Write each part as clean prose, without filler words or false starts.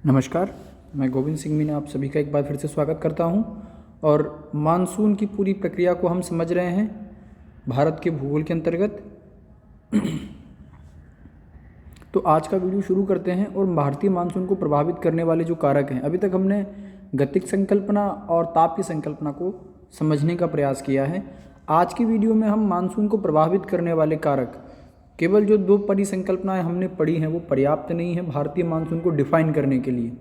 नमस्कार, मैं गोविंद सिंह मीना आप सभी का एक बार फिर से स्वागत करता हूं। और मानसून की पूरी प्रक्रिया को हम समझ रहे हैं भारत के भूगोल के अंतर्गत। तो आज का वीडियो शुरू करते हैं और भारतीय मानसून को प्रभावित करने वाले जो कारक हैं, अभी तक हमने गतिक संकल्पना और ताप की संकल्पना को समझने का प्रयास किया है। आज की वीडियो में हम मानसून को प्रभावित करने वाले कारक, केवल जो दो परिसंकल्पनाएं हमने पढ़ी हैं वो पर्याप्त नहीं है भारतीय मानसून को डिफाइन करने के लिए।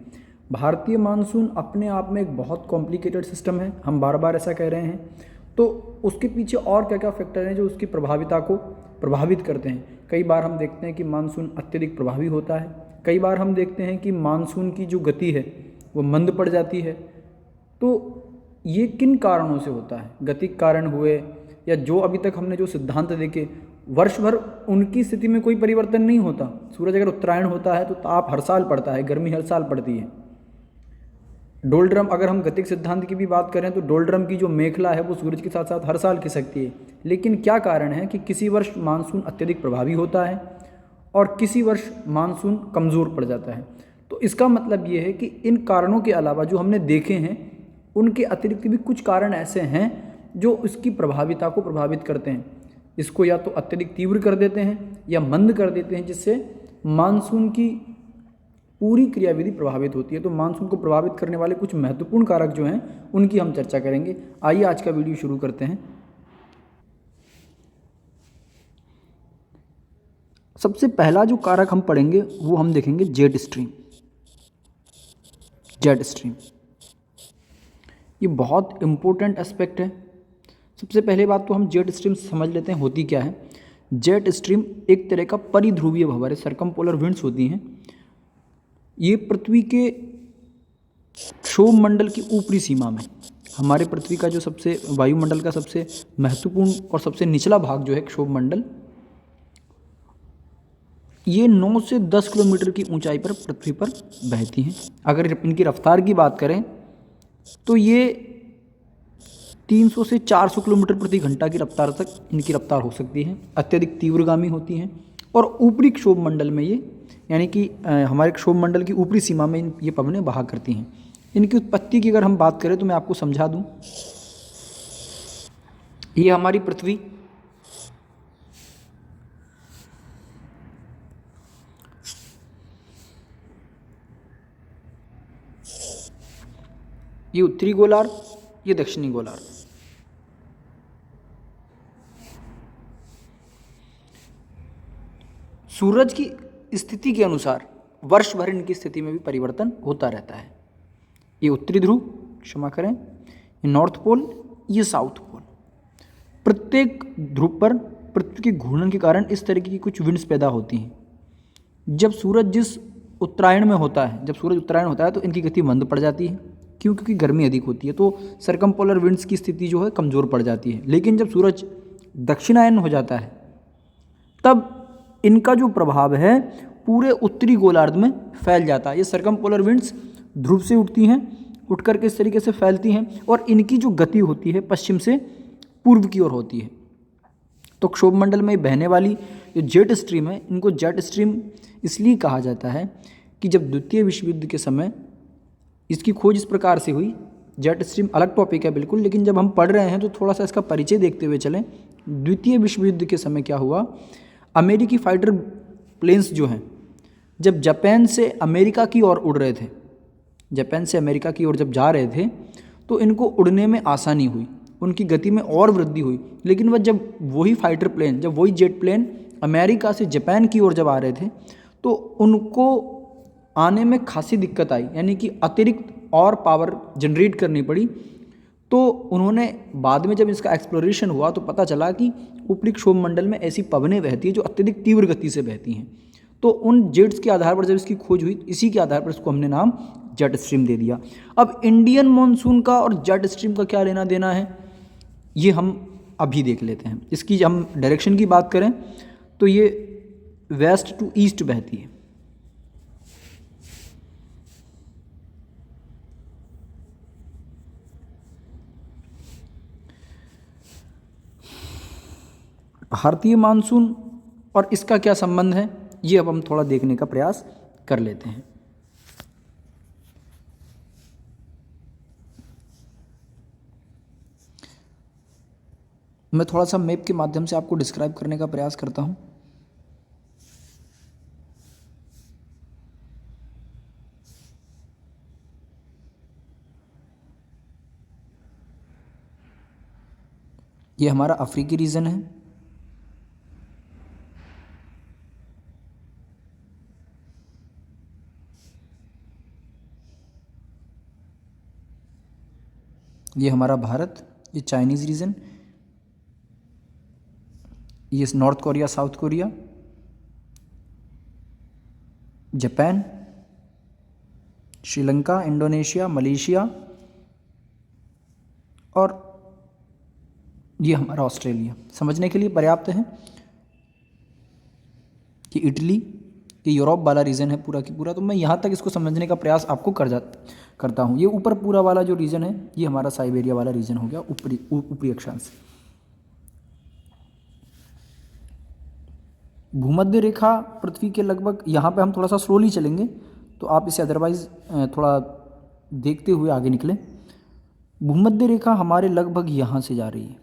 भारतीय मानसून अपने आप में एक बहुत कॉम्प्लिकेटेड सिस्टम है, हम बार बार ऐसा कह रहे हैं। तो उसके पीछे और क्या क्या फैक्टर हैं जो उसकी प्रभाविता को प्रभावित करते हैं। कई बार हम देखते हैं कि मानसून अत्यधिक प्रभावी होता है, कई बार हम देखते हैं कि मानसून की जो गति है वो मंद पड़ जाती है। तो ये किन कारणों से होता है? गतिक कारण हुए या जो अभी तक हमने जो सिद्धांत देखे, वर्ष भर उनकी स्थिति में कोई परिवर्तन नहीं होता। सूरज अगर उत्तरायण होता है तो ताप हर साल पड़ता है, गर्मी हर साल पड़ती है। डोलड्रम, अगर हम गतिक सिद्धांत की भी बात करें तो डोलड्रम की जो मेखला है वो सूरज के साथ साथ हर साल खिसकती है। लेकिन क्या कारण है कि किसी वर्ष मानसून अत्यधिक प्रभावी होता है और किसी वर्ष मानसून कमज़ोर पड़ जाता है? तो इसका मतलब ये है कि इन कारणों के अलावा जो हमने देखे हैं उनके अतिरिक्त भी कुछ कारण ऐसे हैं जो इसकी प्रभाविता को प्रभावित करते हैं। इसको या तो अत्यधिक तीव्र कर देते हैं या मंद कर देते हैं, जिससे मानसून की पूरी क्रियाविधि प्रभावित होती है। तो मानसून को प्रभावित करने वाले कुछ महत्वपूर्ण कारक जो हैं उनकी हम चर्चा करेंगे। आइए आज का वीडियो शुरू करते हैं। सबसे पहला जो कारक हम पढ़ेंगे वो हम देखेंगे जेट स्ट्रीम। जेट स्ट्रीम ये बहुत इम्पोर्टेंट एस्पेक्ट है। सबसे पहले बात तो हम जेट स्ट्रीम समझ लेते हैं होती क्या है। जेट स्ट्रीम एक तरह का परिध्रुवीय भंवर है, सरकमपोलर विंड्स होती हैं। ये पृथ्वी के क्षोभ मंडल की ऊपरी सीमा में, हमारे पृथ्वी का जो सबसे वायुमंडल का सबसे महत्वपूर्ण और सबसे निचला भाग जो है क्षोभ मंडल, ये 9 से 10 किलोमीटर की ऊंचाई पर पृथ्वी पर बहती हैं। अगर इनकी रफ्तार की बात करें तो ये 300 से 400 किलोमीटर प्रति घंटा की रफ्तार तक इनकी रफ्तार हो सकती है। अत्यधिक तीव्रगामी होती हैं और ऊपरी क्षोभ मंडल में ये, यानी कि हमारे क्षोभ मंडल की ऊपरी सीमा में ये पवनें बहा करती हैं। इनकी उत्पत्ति की अगर हम बात करें तो मैं आपको समझा दूं। ये हमारी पृथ्वी, ये उत्तरी गोलार्ध, ये दक्षिणी गोलार्ध। सूरज की स्थिति के अनुसार वर्ष भर इनकी स्थिति में भी परिवर्तन होता रहता है। ये उत्तरी ध्रुव, क्षमा करें, ये नॉर्थ पोल, ये साउथ पोल। प्रत्येक ध्रुव पर पृथ्वी के घूर्णन के कारण इस तरीके की कुछ विंड्स पैदा होती हैं। जब सूरज उत्तरायण होता है तो इनकी गति मंद पड़ जाती है, क्योंकि गर्मी अधिक होती है, तो सरकमपोलर विंड्स की स्थिति जो है कमज़ोर पड़ जाती है। लेकिन जब सूरज दक्षिणायन हो जाता है तब इनका जो प्रभाव है पूरे उत्तरी गोलार्ध में फैल जाता है। ये सरकमपोलर विंड्स ध्रुव से उठती हैं, उठ करके इस तरीके से फैलती हैं और इनकी जो गति होती है पश्चिम से पूर्व की ओर होती है। तो क्षोभ मंडल में बहने वाली जो जेट स्ट्रीम है, इनको जेट स्ट्रीम इसलिए कहा जाता है कि जब द्वितीय विश्व युद्ध के समय इसकी खोज इस प्रकार से हुई। जेट स्ट्रीम अलग टॉपिक है बिल्कुल, लेकिन जब हम पढ़ रहे हैं तो थोड़ा सा इसका परिचय देखते हुए चलें। द्वितीय विश्व युद्ध के समय क्या हुआ, अमेरिकी फाइटर प्लेन्स जो हैं जब जापान से अमेरिका की ओर उड़ रहे थे, जापान से अमेरिका की ओर जब जा रहे थे तो इनको उड़ने में आसानी हुई, उनकी गति में और वृद्धि हुई। लेकिन वह जब वही फाइटर प्लेन, जब वही जेट प्लेन अमेरिका से जापान की ओर जब आ रहे थे तो उनको आने में खासी दिक्कत आई, यानी कि अतिरिक्त और पावर जनरेट करनी पड़ी। तो उन्होंने बाद में जब इसका एक्सप्लोरेशन हुआ तो पता चला कि ऊपरी क्षोभ मंडल में ऐसी पवनें बहती हैं जो अत्यधिक तीव्र गति से बहती हैं। तो उन जेट्स के आधार पर जब इसकी खोज हुई, इसी के आधार पर इसको हमने नाम जेट स्ट्रीम दे दिया। अब इंडियन मॉनसून का और जेट स्ट्रीम का क्या लेना देना है, ये हम अभी देख लेते हैं। इसकी हम डायरेक्शन की बात करें तो ये वेस्ट टू ईस्ट बहती है। भारतीय मानसून और इसका क्या संबंध है, ये अब हम थोड़ा देखने का प्रयास कर लेते हैं। मैं थोड़ा सा मैप के माध्यम से आपको डिस्क्राइब करने का प्रयास करता हूँ। ये हमारा अफ्रीकी रीजन है, ये हमारा भारत, ये चाइनीज़ रीजन, ये north Korea, south Korea, Japan, Sri Lanka, Indonesia, Malaysia, और ये हमारा ऑस्ट्रेलिया। समझने के लिए पर्याप्त है कि इटली, ये यूरोप वाला रीजन है पूरा की पूरा। तो मैं यहाँ तक इसको समझने का प्रयास आपको करता हूँ। ये ऊपर पूरा वाला जो रीजन है ये हमारा साइबेरिया वाला रीजन हो गया, ऊपरी अक्षांश। भूमध्य रेखा पृथ्वी के लगभग, यहाँ पे हम थोड़ा सा स्लोली चलेंगे तो आप इसे अदरवाइज थोड़ा देखते हुए आगे निकलें। भूमध्य रेखा हमारे लगभग यहाँ से जा रही है,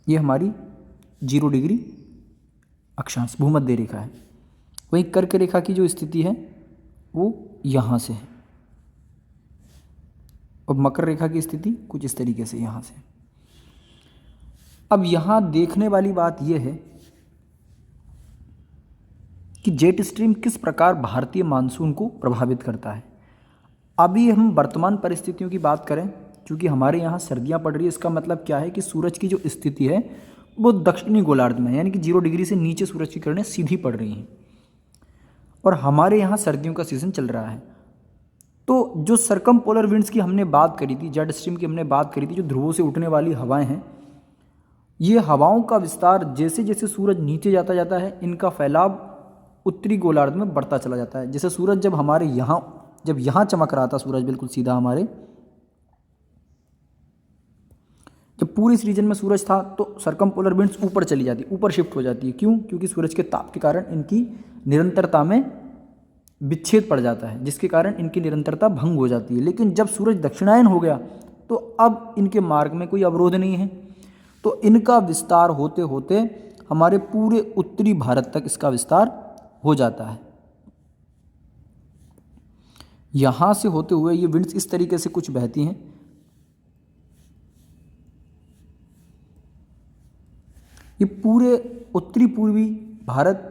ये हमारी 0 डिग्री अक्षांश भूमध्य रेखा है। वहीं कर्क रेखा की जो स्थिति है वो यहाँ से है, और मकर रेखा की स्थिति कुछ इस तरीके से यहाँ से। अब यहाँ देखने वाली बात यह है कि जेट स्ट्रीम किस प्रकार भारतीय मानसून को प्रभावित करता है। अभी हम वर्तमान परिस्थितियों की बात करें, क्योंकि हमारे यहाँ सर्दियाँ पड़ रही है, इसका मतलब क्या है कि सूरज की जो स्थिति है वो दक्षिणी गोलार्ध में है, यानी कि 0 डिग्री से नीचे सूरज की किरणें सीधी पड़ रही हैं, और हमारे यहाँ सर्दियों का सीज़न चल रहा है। तो जो सरकमपोलर विंड्स की हमने बात करी थी, जेट स्ट्रीम की हमने बात करी थी, जो ध्रुवों से उठने वाली हवाएं हैं, ये हवाओं का विस्तार जैसे जैसे सूरज नीचे जाता है, इनका फैलाव उत्तरी गोलार्ध में बढ़ता चला जाता है। जैसे सूरज जब हमारे यहाँ, जब यहाँ चमक रहा था सूरज बिल्कुल सीधा हमारे, जब पूरे इस रीजन में सूरज था, तो सरकमपोलर विंड्स ऊपर चली जाती, ऊपर शिफ्ट हो जाती है। क्यों? क्योंकि सूरज के ताप के कारण इनकी निरंतरता में विच्छेद पड़ जाता है, जिसके कारण इनकी निरंतरता भंग हो जाती है। लेकिन जब सूरज दक्षिणायन हो गया तो अब इनके मार्ग में कोई अवरोध नहीं है, तो इनका विस्तार होते होते हमारे पूरे उत्तरी भारत तक इसका विस्तार हो जाता है। यहाँ से होते हुए ये विंड्स इस तरीके से कुछ बहती हैं, ये पूरे उत्तरी पूर्वी भारत,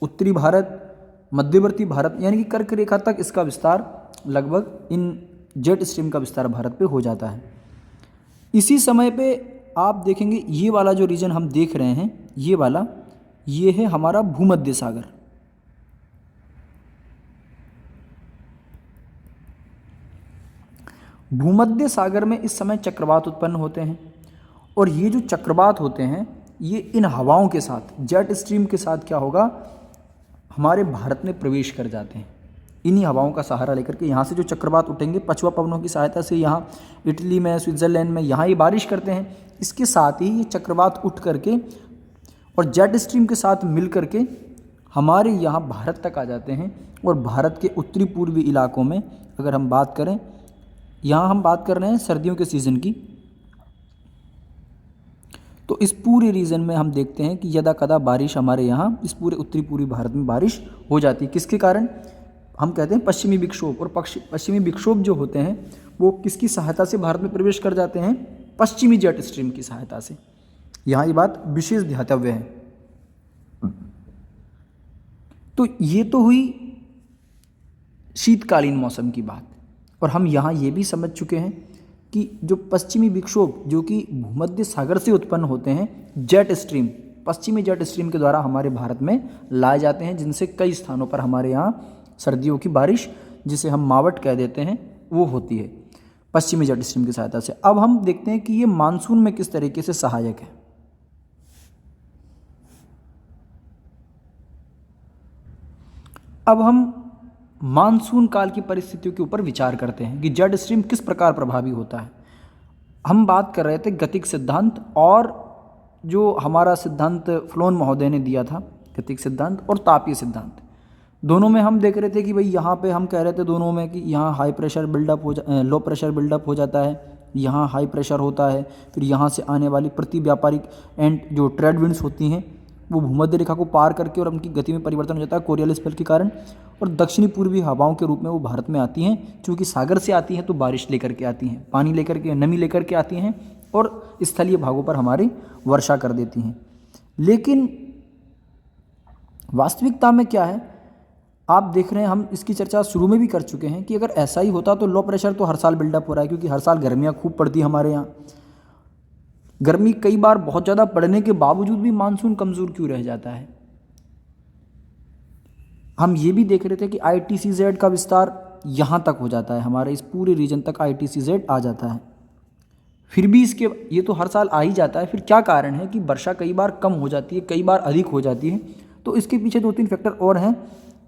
उत्तरी भारत, मध्यवर्ती भारत, यानी कि कर्क रेखा तक इसका विस्तार लगभग इन जेट स्ट्रीम का विस्तार भारत पे हो जाता है। इसी समय पे आप देखेंगे ये वाला जो रीजन हम देख रहे हैं, ये वाला, ये है हमारा भूमध्य सागर। भूमध्य सागर में इस समय चक्रवात उत्पन्न होते हैं, और ये जो चक्रवात होते हैं ये इन हवाओं के साथ, जेट स्ट्रीम के साथ क्या होगा, हमारे भारत में प्रवेश कर जाते हैं। इन्हीं हवाओं का सहारा लेकर के यहाँ से जो चक्रवात उठेंगे पछुआ पवनों की सहायता से, यहाँ इटली में, स्विट्ज़रलैंड में, यहाँ ये बारिश करते हैं। इसके साथ ही ये चक्रवात उठ करके और जेट स्ट्रीम के साथ मिल करके हमारे यहाँ भारत तक आ जाते हैं। और भारत के उत्तरी पूर्वी इलाकों में अगर हम बात करें, यहाँ हम बात कर रहे हैं सर्दियों के सीज़न की, तो इस पूरे रीजन में हम देखते हैं कि यदा कदा बारिश हमारे यहाँ इस पूरे उत्तरी पूर्वी भारत में बारिश हो जाती है। किसके कारण? हम कहते हैं पश्चिमी विक्षोभ। और पश्चिमी विक्षोभ जो होते हैं वो किसकी सहायता से भारत में प्रवेश कर जाते हैं? पश्चिमी जेट स्ट्रीम की सहायता से। यहाँ ये बात विशेष ध्यातव्य है। तो ये तो हुई शीतकालीन मौसम की बात, और हम यहाँ ये भी समझ चुके हैं कि जो पश्चिमी विक्षोभ जो कि भूमध्य सागर से उत्पन्न होते हैं, जेट स्ट्रीम, पश्चिमी जेट स्ट्रीम के द्वारा हमारे भारत में लाए जाते हैं, जिनसे कई स्थानों पर हमारे यहाँ सर्दियों की बारिश, जिसे हम मावट कह देते हैं, वो होती है पश्चिमी जेट स्ट्रीम की सहायता से। अब हम देखते हैं कि ये मानसून में किस तरीके से सहायक है। अब हम मानसून काल की परिस्थितियों के ऊपर विचार करते हैं कि जेट स्ट्रीम किस प्रकार प्रभावी होता है। हम बात कर रहे थे गतिक सिद्धांत, और जो हमारा सिद्धांत फ्लोन महोदय ने दिया था, गतिक सिद्धांत और तापीय सिद्धांत, दोनों में हम देख रहे थे कि भाई यहाँ पे हम कह रहे थे दोनों में कि यहाँ high pressure buildup low pressure buildup हो जाता है, यहाँ हाई प्रेशर होता है, फिर यहाँ से आने वाली प्रति व्यापारिक एंड जो ट्रेड विंड्स होती हैं वो भूमध्य रेखा को पार करके और उनकी गति में परिवर्तन हो जाता है कोरियोलिस बेल्ट के कारण, और दक्षिणी पूर्वी हवाओं के रूप में वो भारत में आती हैं। चूँकि सागर से आती हैं तो बारिश लेकर के आती हैं, पानी लेकर के, नमी लेकर के आती हैं और स्थलीय भागों पर हमारी वर्षा कर देती हैं। लेकिन वास्तविकता में क्या है, आप देख रहे हैं, हम इसकी चर्चा शुरू में भी कर चुके हैं कि अगर ऐसा ही होता तो लो प्रेशर तो हर साल बिल्डअप हो रहा है, क्योंकि हर साल गर्मियाँ खूब पड़ती है हमारे यहाँ। गर्मी कई बार बहुत ज़्यादा पड़ने के बावजूद भी मानसून कमज़ोर क्यों रह जाता है। हम ये भी देख रहे थे कि ITCZ का विस्तार यहाँ तक हो जाता है, हमारे इस पूरे रीजन तक ITCZ आ जाता है, फिर भी इसके ये तो हर साल आ ही जाता है। फिर क्या कारण है कि वर्षा कई बार कम हो जाती है, कई बार अधिक हो जाती है। तो इसके पीछे 2-3 फैक्टर और हैं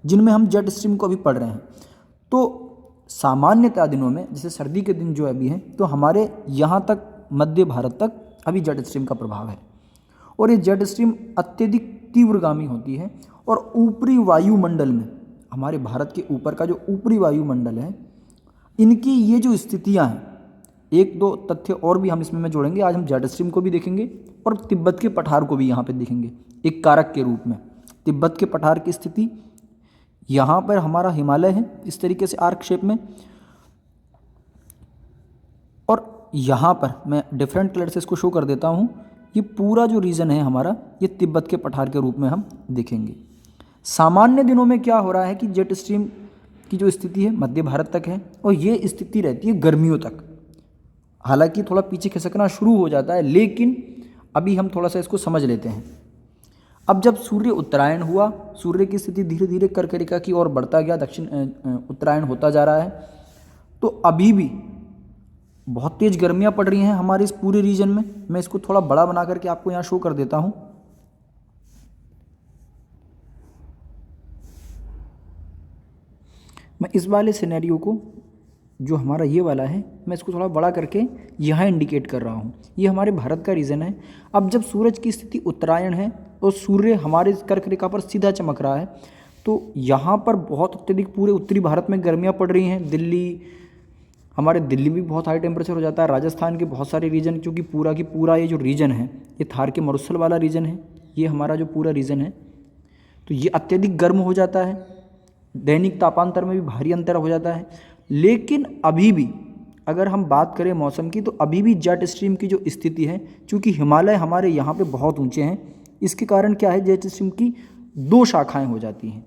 जिनमें हम जेट स्ट्रीम को अभी पढ़ रहे हैं। तो सामान्यतः दिनों में, जैसे सर्दी के दिन जो अभी हैं, तो हमारे यहाँ तक मध्य भारत तक अभी जेट स्ट्रीम का प्रभाव है, और ये जेट स्ट्रीम अत्यधिक तीव्रगामी होती है और ऊपरी वायुमंडल में, हमारे भारत के ऊपर का जो ऊपरी वायुमंडल है, इनकी ये जो स्थितियाँ हैं, 1-2 तथ्य और भी हम इसमें में जोड़ेंगे। आज हम जेट स्ट्रीम को भी देखेंगे और तिब्बत के पठार को भी यहाँ पे देखेंगे एक कारक के रूप में। तिब्बत के पठार की स्थिति, यहाँ पर हमारा हिमालय है इस तरीके से आर्क शेप में, और यहाँ पर मैं डिफरेंट कलर से इसको शो कर देता हूँ। ये पूरा जो रीजन है हमारा, ये तिब्बत के पठार के रूप में हम देखेंगे। सामान्य दिनों में क्या हो रहा है कि जेट स्ट्रीम की जो स्थिति है मध्य भारत तक है, और ये स्थिति रहती है गर्मियों तक। हालांकि थोड़ा पीछे खिसकना शुरू हो जाता है, लेकिन अभी हम थोड़ा सा इसको समझ लेते हैं। अब जब सूर्य उत्तरायण हुआ, सूर्य की स्थिति धीरे धीरे कर्क रेखा की ओर बढ़ता गया, दक्षिण उत्तरायण होता जा रहा है, तो अभी भी बहुत तेज़ गर्मियाँ पड़ रही हैं हमारे इस पूरे रीजन में। मैं इसको थोड़ा बड़ा बना करके आपको यहाँ शो कर देता हूँ। मैं इस वाले सिनेरियो को, जो हमारा ये वाला है, मैं इसको थोड़ा बड़ा करके यहाँ इंडिकेट कर रहा हूँ। ये हमारे भारत का रीजन है। अब जब सूरज की स्थिति उत्तरायण है और सूर्य हमारे कर्क रेखा पर सीधा चमक रहा है, तो यहाँ पर बहुत अत्यधिक पूरे उत्तरी भारत में गर्मियाँ पड़ रही हैं। दिल्ली, हमारे दिल्ली में भी बहुत हाई टेम्परेचर हो जाता है। राजस्थान के बहुत सारे रीजन, क्योंकि पूरा की पूरा ये जो रीजन है, ये थार के मरुस्थल वाला रीजन है, ये हमारा जो पूरा रीजन है, तो ये अत्यधिक गर्म हो जाता है। दैनिक तापांतर में भी भारी अंतर हो जाता है। लेकिन अभी भी अगर हम बात करें मौसम की, तो अभी भी जेट स्ट्रीम की जो स्थिति है, चूँकि हिमालय हमारे यहाँ पे बहुत ऊंचे हैं, इसके कारण क्या है, जेट स्ट्रीम की 2 शाखाएं हो जाती हैं।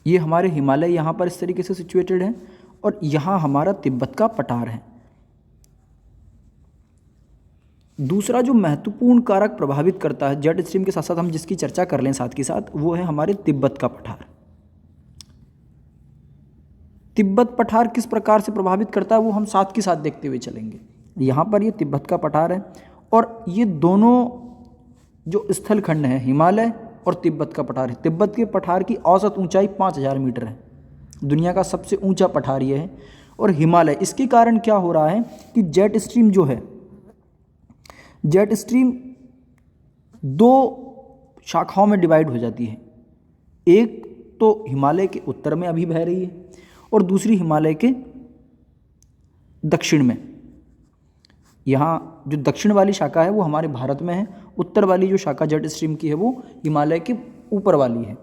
ये हमारे हिमालय यहाँ पर इस तरीके से सिचुएटेड है, और यहाँ हमारा तिब्बत का पठार है। दूसरा जो महत्वपूर्ण कारक प्रभावित करता है जेट स्ट्रीम के साथ साथ, हम जिसकी चर्चा कर लें साथ के साथ, वो है हमारे तिब्बत का पठार। तिब्बत पठार किस प्रकार से प्रभावित करता है वो हम साथ के साथ देखते हुए चलेंगे। यहाँ पर ये तिब्बत का पठार है, और ये दोनों जो स्थल खंड हैं, हिमालय और तिब्बत का पठार है। तिब्बत के पठार की औसत ऊंचाई 5000 मीटर है, दुनिया का सबसे ऊंचा पठार ये है। और हिमालय, इसके कारण क्या हो रहा है कि जेट स्ट्रीम जो है, जेट स्ट्रीम 2 शाखाओं में डिवाइड हो जाती है। एक तो हिमालय के उत्तर में अभी बह रही है, और दूसरी हिमालय के दक्षिण में। यहाँ जो दक्षिण वाली शाखा है वो हमारे भारत में है, उत्तर वाली जो शाखा जेट स्ट्रीम की है वो हिमालय के ऊपर वाली है।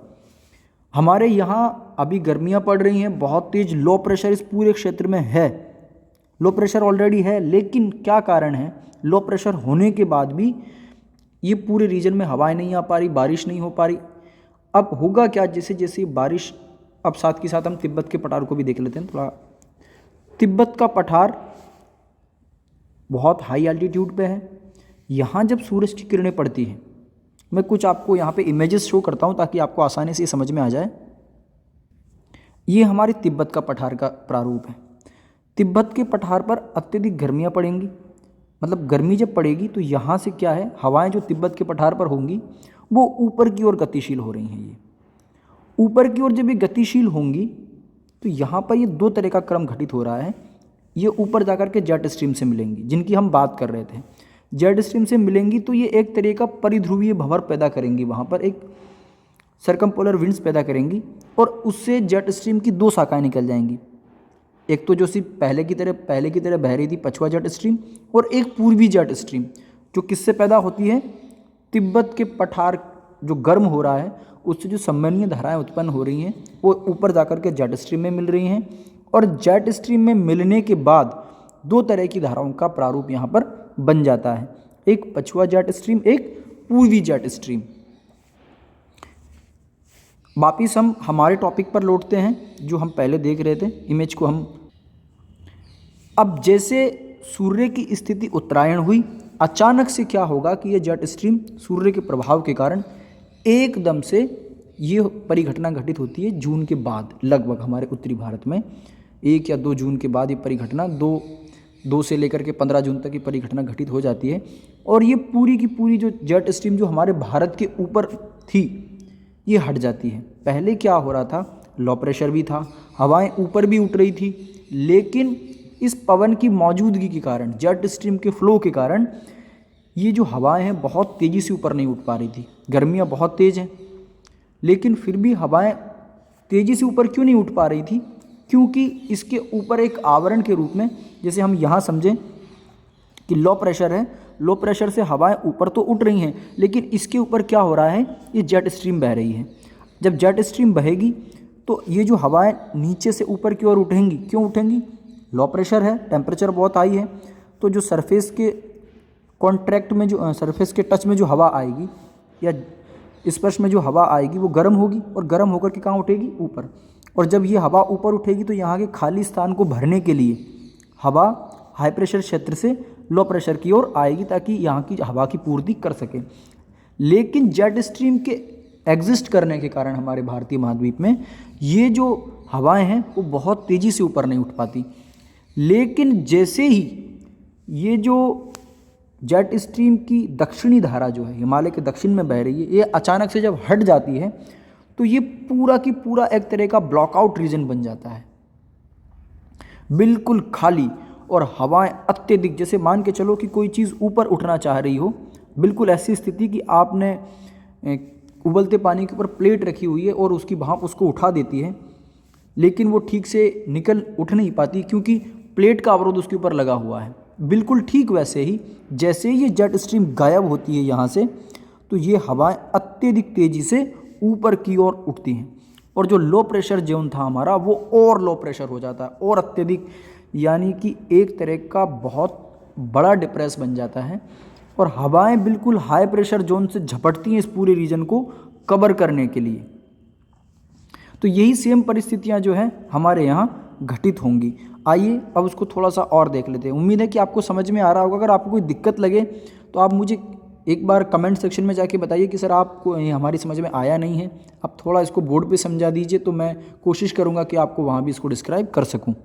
हमारे यहाँ अभी गर्मियाँ पड़ रही हैं, बहुत तेज़ लो प्रेशर इस पूरे क्षेत्र में है। लो प्रेशर ऑलरेडी है, लेकिन क्या कारण है, लो प्रेशर होने के बाद भी ये पूरे रीजन में हवाएं नहीं आ पा रही, बारिश नहीं हो पा रही। अब होगा क्या, जैसे जैसे बारिश, अब साथ के साथ हम तिब्बत के पठार को भी देख लेते हैं थोड़ा। तिब्बत का पठार बहुत हाई एल्टीट्यूड पे है। यहाँ जब सूरज की किरणें पड़ती हैं, मैं कुछ आपको यहाँ पे इमेजेस शो करता हूँ ताकि आपको आसानी से समझ में आ जाए। ये हमारे तिब्बत का पठार का प्रारूप है। तिब्बत के पठार पर अत्यधिक गर्मियाँ पड़ेंगी, मतलब गर्मी जब पड़ेगी तो यहाँ से क्या है, हवाएं जो तिब्बत के पठार पर होंगी वो ऊपर की ओर गतिशील हो रही हैं। ये ऊपर की ओर जब ये गतिशील होंगी तो यहाँ पर ये 2 तरह का क्रम घटित हो रहा है। ये ऊपर जाकर के जेट स्ट्रीम से मिलेंगी, जिनकी हम बात कर रहे थे। जेट स्ट्रीम से मिलेंगी तो ये एक तरह का परिध्रुवीय भंवर पैदा करेंगी, वहाँ पर एक सर्कमपोलर विंड्स पैदा करेंगी, और उससे जेट स्ट्रीम की 2 शाखाएं निकल जाएंगी। एक तो जो सिर्फ पहले की तरह बह रही थी पछुआ जेट स्ट्रीम, और एक पूर्वी जेट स्ट्रीम जो किससे पैदा होती है, तिब्बत के पठार जो गर्म हो रहा है उससे जो संवहनीय धाराएं उत्पन्न हो रही हैं वो ऊपर जाकर के जेट स्ट्रीम में मिल रही हैं, और जेट स्ट्रीम में मिलने के बाद दो तरह की धाराओं का प्रारूप यहाँ पर बन जाता है, एक पछुआ जेट स्ट्रीम, एक पूर्वी जेट स्ट्रीम। वापिस हम हमारे टॉपिक पर लौटते हैं जो हम पहले देख रहे थे, इमेज को हम अब जैसे सूर्य की स्थिति उत्तरायण हुई, अचानक से क्या होगा कि ये जेट स्ट्रीम सूर्य के प्रभाव के कारण एकदम से ये परिघटना घटित होती है जून के बाद, लगभग हमारे उत्तरी भारत में 1 या 2 जून के बाद ये परिघटना 2 से लेकर के 15 जून तक ये परिघटना घटित हो जाती है, और ये पूरी की पूरी जो जेट स्ट्रीम जो हमारे भारत के ऊपर थी ये हट जाती है। पहले क्या हो रहा था, लो प्रेशर भी था, हवाएं ऊपर भी उठ रही थी, लेकिन इस पवन की मौजूदगी के कारण, जेट स्ट्रीम के फ्लो के कारण ये जो हवाएं हैं बहुत तेज़ी से ऊपर नहीं उठ पा रही थी। गर्मियाँ बहुत तेज़ हैं, लेकिन फिर भी हवाएं तेज़ी से ऊपर क्यों नहीं उठ पा रही थी, क्योंकि इसके ऊपर एक आवरण के रूप में, जैसे हम यहाँ समझें कि लो प्रेशर है, लो प्रेशर से हवाएं ऊपर तो उठ रही हैं, लेकिन इसके ऊपर क्या हो रहा है, ये जेट स्ट्रीम बह रही है। जब जेट स्ट्रीम बहेगी तो ये जो हवाएं नीचे से ऊपर की ओर उठेंगी, क्यों उठेंगी, लो प्रेशर है, टेम्परेचर बहुत हाई है, तो जो सरफेस के कॉन्ट्रैक्ट में जो सरफेस के टच में जो हवा आएगी या स्पर्श में जो हवा आएगी वो गर्म होगी, और गर्म होकर के कहाँ उठेगी, ऊपर। और जब ये हवा ऊपर उठेगी तो यहाँ के खाली स्थान को भरने के लिए हवा हाई प्रेशर क्षेत्र से लो प्रेशर की ओर आएगी ताकि यहाँ की हवा की पूर्ति कर सके। लेकिन जेट स्ट्रीम के एग्जिस्ट करने के कारण हमारे भारतीय महाद्वीप में ये जो हवाएं हैं वो बहुत तेज़ी से ऊपर नहीं उठ पाती। लेकिन जैसे ही ये जो जेट स्ट्रीम की दक्षिणी धारा जो है हिमालय के दक्षिण में बह रही है, ये अचानक से जब हट जाती है तो ये पूरा की पूरा एक तरह का ब्लॉकआउट रीजन बन जाता है, बिल्कुल खाली, और हवाएं अत्यधिक, जैसे मान के चलो कि कोई चीज़ ऊपर उठना चाह रही हो, बिल्कुल ऐसी स्थिति कि आपने उबलते पानी के ऊपर प्लेट रखी हुई है और उसकी भाप उसको उठा देती है, लेकिन वो ठीक से उठ नहीं पाती क्योंकि प्लेट का अवरोध उसके ऊपर लगा हुआ है। बिल्कुल ठीक वैसे ही जैसे ये जेट स्ट्रीम गायब होती है यहाँ से, तो ये हवाएं अत्यधिक तेज़ी से ऊपर की ओर उठती हैं, और जो लो प्रेशर जोन था हमारा वो और लो प्रेशर हो जाता है, और अत्यधिक, यानी कि एक तरह का बहुत बड़ा डिप्रेस बन जाता है, और हवाएं बिल्कुल हाई प्रेशर जोन से झपटती हैं इस पूरे रीजन को कवर करने के लिए। तो यही सेम परिस्थितियां जो है हमारे यहाँ घटित होंगी। आइए अब उसको थोड़ा सा और देख लेते हैं। उम्मीद है कि आपको समझ में आ रहा होगा। अगर आपको कोई दिक्कत लगे तो आप मुझे एक बार कमेंट सेक्शन में जाके बताइए कि सर आपको ये हमारी समझ में आया नहीं है, आप थोड़ा इसको बोर्ड पे समझा दीजिए, तो मैं कोशिश करूँगा कि आपको वहाँ भी इसको डिस्क्राइब कर सकूँ।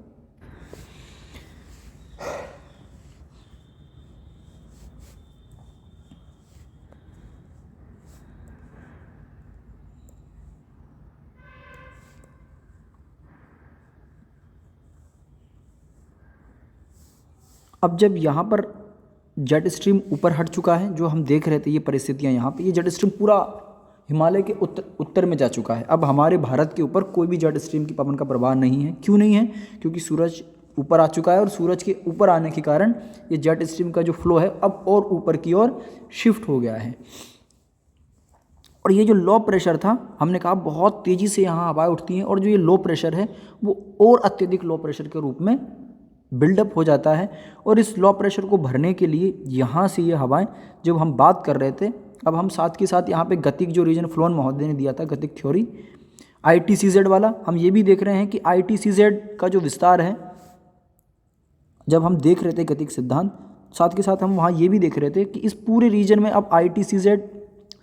अब जब यहाँ पर जेट स्ट्रीम ऊपर हट चुका है, जो हम देख रहे थे ये परिस्थितियाँ यहाँ पे, ये जेट स्ट्रीम पूरा हिमालय के उत्तर में जा चुका है। अब हमारे भारत के ऊपर कोई भी जेट स्ट्रीम की पवन का प्रभाव नहीं है। क्यों नहीं है? क्योंकि सूरज ऊपर आ चुका है, और सूरज के ऊपर आने के कारण ये जेट स्ट्रीम का जो फ्लो है अब और ऊपर की ओर शिफ्ट हो गया है। और ये जो लो प्रेशर था, हमने कहा बहुत तेज़ी से यहाँ हवाएं उठती हैं, और जो ये लो प्रेशर है वो और अत्यधिक लो प्रेशर के रूप में बिल्डअप हो जाता है, और इस लो प्रेशर को भरने के लिए यहाँ से ये हवाएं, जब हम बात कर रहे थे, अब हम साथ के साथ यहाँ पे गतिक जो रीजन फ्लोन महोदय ने दिया था, गतिक थ्योरी ITCZ वाला, हम ये भी देख रहे हैं कि ITCZ का जो विस्तार है, जब हम देख रहे थे गतिक सिद्धांत, साथ के साथ हम वहाँ ये भी देख रहे थे कि इस पूरे रीजन में अब ITCZ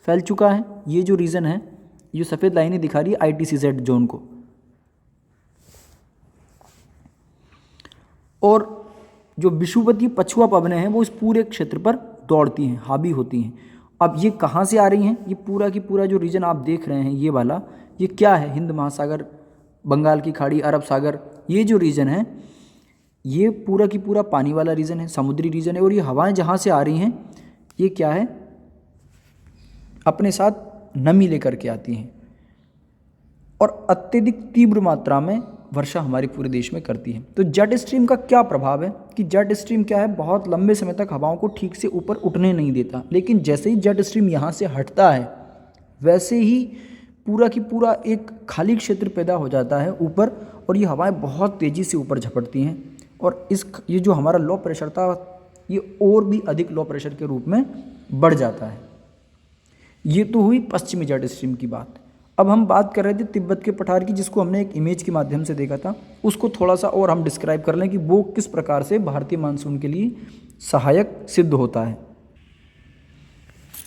फैल चुका है। ये जो रीजन है, ये सफ़ेद लाइनें दिखा रही है ITCZ जोन को, और जो विषुवतीय पछुआ पवनें हैं वो इस पूरे क्षेत्र पर दौड़ती हैं, हावी होती हैं। अब ये कहाँ से आ रही हैं? ये पूरा की पूरा जो रीजन आप देख रहे हैं ये वाला, ये क्या है? हिंद महासागर, बंगाल की खाड़ी, अरब सागर, ये जो रीजन है ये पूरा की पूरा पानी वाला रीजन है, समुद्री रीजन है। और ये हवाएं जहाँ से आ रही हैं ये क्या है? अपने साथ नमी लेकर के आती हैं, और अत्यधिक तीव्र मात्रा में वर्षा हमारे पूरे देश में करती है। तो जेट स्ट्रीम का क्या प्रभाव है कि जेट स्ट्रीम क्या है, बहुत लंबे समय तक हवाओं को ठीक से ऊपर उठने नहीं देता, लेकिन जैसे ही जेट स्ट्रीम यहाँ से हटता है वैसे ही पूरा की पूरा एक खाली क्षेत्र पैदा हो जाता है ऊपर, और ये हवाएं बहुत तेज़ी से ऊपर झपटती हैं, और ये जो हमारा लो प्रेशर था ये और भी अधिक लो प्रेशर के रूप में बढ़ जाता है। ये तो हुई पश्चिमी जेट स्ट्रीम की बात। अब हम बात कर रहे थे तिब्बत के पठार की, जिसको हमने एक इमेज के माध्यम से देखा था। उसको थोड़ा सा और हम डिस्क्राइब कर लें कि वो किस प्रकार से भारतीय मानसून के लिए सहायक सिद्ध होता है।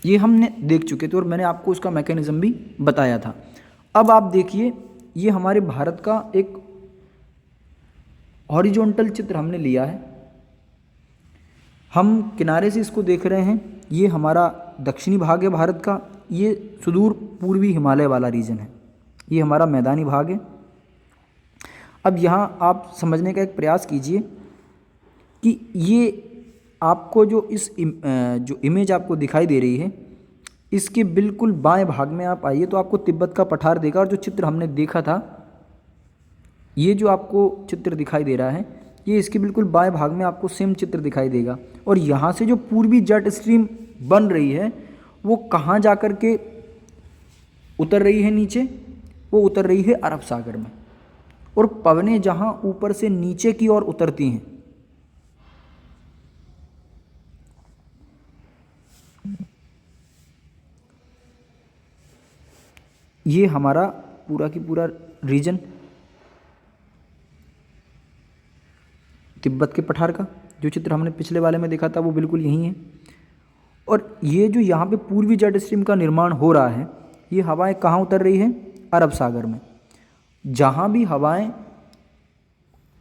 ये हमने देख चुके थे और मैंने आपको उसका मैकेनिज्म भी बताया था। अब आप देखिए, ये हमारे भारत का एक हॉरिजॉन्टल चित्र हमने लिया है। हम किनारे से इसको देख रहे हैं। ये हमारा दक्षिणी भाग है भारत का, ये सुदूर पूर्वी हिमालय वाला रीजन है, ये हमारा मैदानी भाग है। अब यहाँ आप समझने का एक प्रयास कीजिए कि ये आपको जो जो इमेज आपको दिखाई दे रही है, इसके बिल्कुल बाएं भाग में आप आइए तो आपको तिब्बत का पठार देगा, और जो चित्र हमने देखा था, ये जो आपको चित्र दिखाई दे रहा है, ये इसके बिल्कुल बाएं भाग में आपको सेम चित्र दिखाई देगा। और यहाँ से जो पूर्वी जेट स्ट्रीम बन रही है वो कहाँ जा कर के उतर रही है नीचे, वो उतर रही है अरब सागर में। और पवनें जहाँ ऊपर से नीचे की ओर उतरती हैं, ये हमारा पूरा की पूरा रीजन तिब्बत के पठार का जो चित्र हमने पिछले वाले में देखा था वो बिल्कुल यही है। और ये जो यहाँ पे पूर्वी जेट स्ट्रीम का निर्माण हो रहा है, ये हवाएं कहाँ उतर रही है, अरब सागर में। जहाँ भी हवाएं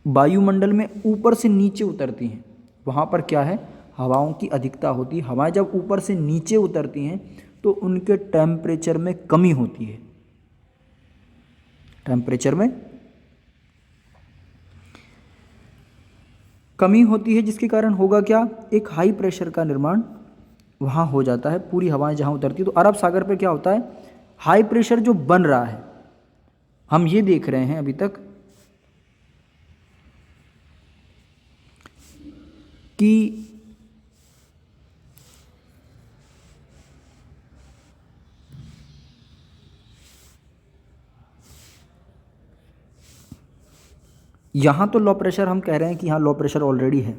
वायुमंडल में ऊपर से नीचे उतरती हैं वहाँ पर क्या है, हवाओं की अधिकता होती है। हवाएं जब ऊपर से नीचे उतरती हैं तो उनके टेम्परेचर में कमी होती है, टेम्परेचर में कमी होती है, जिसके कारण होगा क्या, एक हाई प्रेशर का निर्माण वहाँ हो जाता है। पूरी हवाएं जहाँ उतरती है तो अरब सागर पे क्या होता है, हाई प्रेशर जो बन रहा है, हम ये देख रहे हैं अभी तक कि यहाँ तो लो प्रेशर हम कह रहे हैं कि यहाँ लो प्रेशर ऑलरेडी है,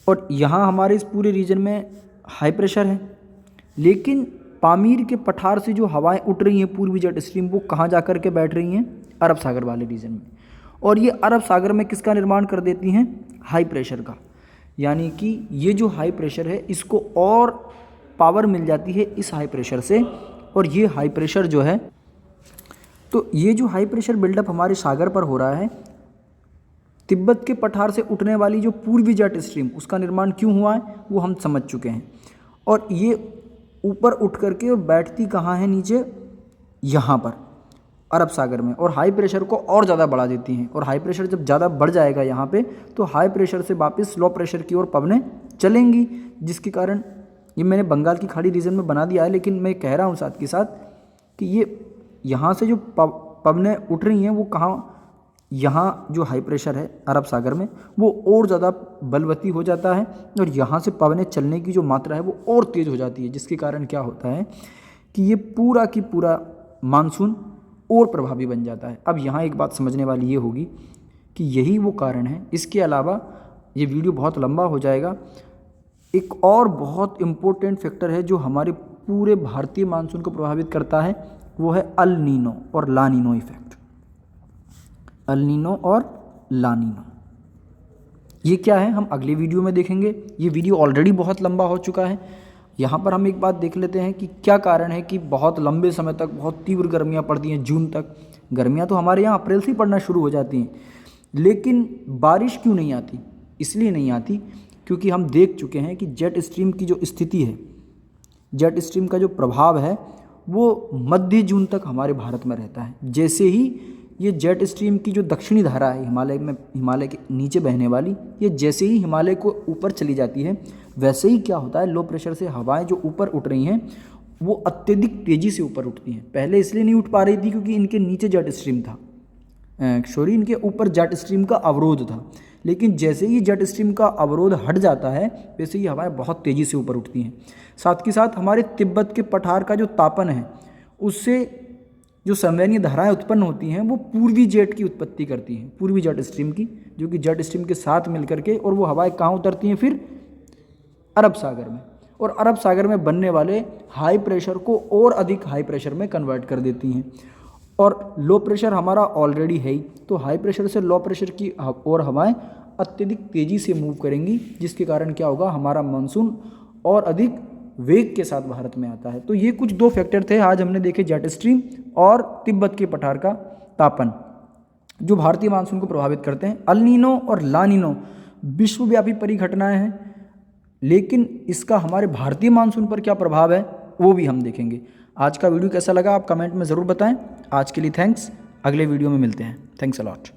और यहाँ हमारे इस पूरे रीजन में हाई प्रेशर है। लेकिन पामीर के पठार से जो हवाएं उठ रही हैं पूर्वी जेट स्ट्रीम, वो कहाँ जा कर के बैठ रही हैं, अरब सागर वाले रीजन में। और ये अरब सागर में किसका निर्माण कर देती हैं, हाई प्रेशर का। यानी कि ये जो हाई प्रेशर है इसको और पावर मिल जाती है इस हाई प्रेशर से, और ये हाई प्रेशर जो है, तो ये जो हाई प्रेशर बिल्डअप हमारे सागर पर हो रहा है, तिब्बत के पठार से उठने वाली जो पूर्वी जेट स्ट्रीम, उसका निर्माण क्यों हुआ है वो हम समझ चुके हैं। और ये ऊपर उठ करके और बैठती कहाँ है, नीचे यहाँ पर अरब सागर में, और हाई प्रेशर को और ज़्यादा बढ़ा देती हैं। और हाई प्रेशर जब ज़्यादा बढ़ जाएगा यहाँ पे, तो हाई प्रेशर से वापस लो प्रेशर की ओर पवनें चलेंगी, जिसके कारण ये मैंने बंगाल की खाड़ी रीजन में बना दिया है, लेकिन मैं कह रहा हूँ साथ के साथ कि ये यहाँ से जो पवनें उठ रही हैं वो कहाँ, यहाँ जो हाई प्रेशर है अरब सागर में वो और ज़्यादा बलवती हो जाता है, और यहाँ से पवनें चलने की जो मात्रा है वो और तेज़ हो जाती है, जिसके कारण क्या होता है कि ये पूरा की पूरा मानसून और प्रभावी बन जाता है। अब यहाँ एक बात समझने वाली ये होगी कि यही वो कारण है। इसके अलावा ये वीडियो बहुत लंबा हो जाएगा। एक और बहुत इम्पोर्टेंट फैक्टर है जो हमारे पूरे भारतीय मानसून को प्रभावित करता है, वो है अल नीनो और ला नीनो इफेक्ट। अल नीनो और ला नीनो ये क्या है, हम अगले वीडियो में देखेंगे। ये वीडियो ऑलरेडी बहुत लंबा हो चुका है। यहाँ पर हम एक बात देख लेते हैं कि क्या कारण है कि बहुत लंबे समय तक बहुत तीव्र गर्मियाँ पड़ती हैं। जून तक गर्मियाँ तो हमारे यहाँ अप्रैल से ही पड़ना शुरू हो जाती हैं, लेकिन बारिश क्यों नहीं आती? इसलिए नहीं आती क्योंकि हम देख चुके हैं कि जेट स्ट्रीम की जो स्थिति है, जेट स्ट्रीम का जो प्रभाव है वो मध्य जून तक हमारे भारत में रहता है। जैसे ही ये जेट स्ट्रीम की जो दक्षिणी धारा है हिमालय के नीचे बहने वाली, ये जैसे ही हिमालय को ऊपर चली जाती है, वैसे ही क्या होता है, लो प्रेशर से हवाएं जो ऊपर उठ रही हैं वो अत्यधिक तेज़ी से ऊपर उठती हैं। पहले इसलिए नहीं उठ पा रही थी क्योंकि इनके नीचे जेट स्ट्रीम था, इनके ऊपर जेट स्ट्रीम का अवरोध था, लेकिन जैसे ही जेट स्ट्रीम का अवरोध हट जाता है वैसे ही हवाएं बहुत तेज़ी से ऊपर उठती हैं। साथ के साथ हमारे तिब्बत के पठार का जो तापन है उससे जो संवहनीय धाराएं उत्पन्न होती हैं वो पूर्वी जेट की उत्पत्ति करती हैं, पूर्वी जेट स्ट्रीम की, जो कि जेट स्ट्रीम के साथ मिलकर के, और वो हवाएं कहाँ उतरती हैं फिर अरब सागर में, और अरब सागर में बनने वाले हाई प्रेशर को और अधिक हाई प्रेशर में कन्वर्ट कर देती हैं। और लो प्रेशर हमारा ऑलरेडी है ही, तो हाई प्रेशर से लो प्रेशर की और हवाएं अत्यधिक तेज़ी से मूव करेंगी, जिसके कारण क्या होगा, हमारा मानसून और अधिक वेग के साथ भारत में आता है। तो ये कुछ 2 फैक्टर थे आज हमने देखे, जेट स्ट्रीम और तिब्बत के पठार का तापन, जो भारतीय मानसून को प्रभावित करते हैं। अल नीनो और ला नीनो विश्वव्यापी परिघटनाएं हैं, लेकिन इसका हमारे भारतीय मानसून पर क्या प्रभाव है वो भी हम देखेंगे। आज का वीडियो कैसा लगा आप कमेंट में ज़रूर बताएं। आज के लिए थैंक्स, अगले वीडियो में मिलते हैं। Thanks a lot.